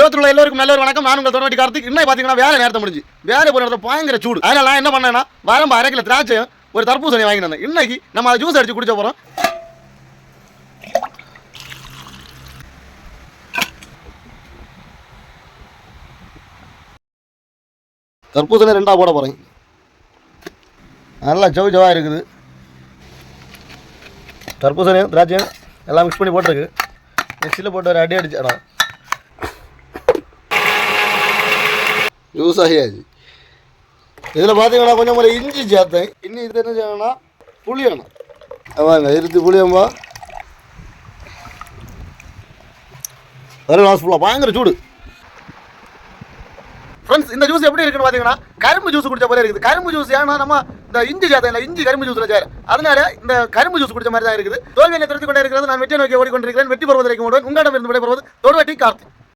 உலகத்தில் எல்லோருக்கும் நல்ல ஒரு வணக்கம். நான் உங்கள் தொண்டை கார்த்திக். இன்னைக்கு பார்த்தீங்கன்னா வேலை நேரத்தை முடிஞ்சு வேலை போகிற இடத்துல பயங்கர சூடு. அதனால நான் என்ன பண்ணேன்னா வரம்பு 1/2 கிலோ திராட்சையும் ஒரு தர்பூசணி வாங்கிட்டு வந்தேன். இன்னைக்கு நம்ம அதை ஜூஸ் அடிச்சு குடிச்ச போகிறோம். தர்பூசணி 2ஆ போட போகிறேன். நல்லா ஜவ்வாக இருக்குது. தர்பூசணியும் திராட்சையும் எல்லாம் மிக்ஸ் பண்ணி போட்டிருக்கு. மிக்சியில் போட்டு ஒரு அடி அடிச்சு இடம் ஜூஸ் ஆகியாச்சு. இதில் பார்த்தீங்கன்னா கொஞ்சம் ஒரு இஞ்சி சேர்த்தேன். இன்னும் இது என்ன செய்யணும்னா புளி வேணும். வாங்க இருத்து புளியம்பா வெறும் ஃபுல்லாக பயங்கர சூடு. ஃப்ரெண்ட்ஸ், இந்த ஜூஸ் எப்படி இருக்குன்னு பார்த்தீங்கன்னா கரும்பு ஜூஸ் குடிச்ச போல இருக்குது. கரும்பு ஜூஸ் ஏன்னா நம்ம இந்த இஞ்சி சேர்த்தேன் இல்லை, இஞ்சி கரும்பு ஜூஸில் சேர், அதனால இந்த கரும்பு ஜூஸ் குடிச்ச மாதிரி தான் இருக்குது. தோல்வியை திருத்தி கொண்டே இருக்கிறது. நான் வெற்றி நோக்கி ஓடிக்கொண்டிருக்கிறேன். வெற்றி பெறுவதற்கு முன்னாடி உங்களிடம் இருந்து விடைபெறுவது தொடுவட்டி கார்த்திக்.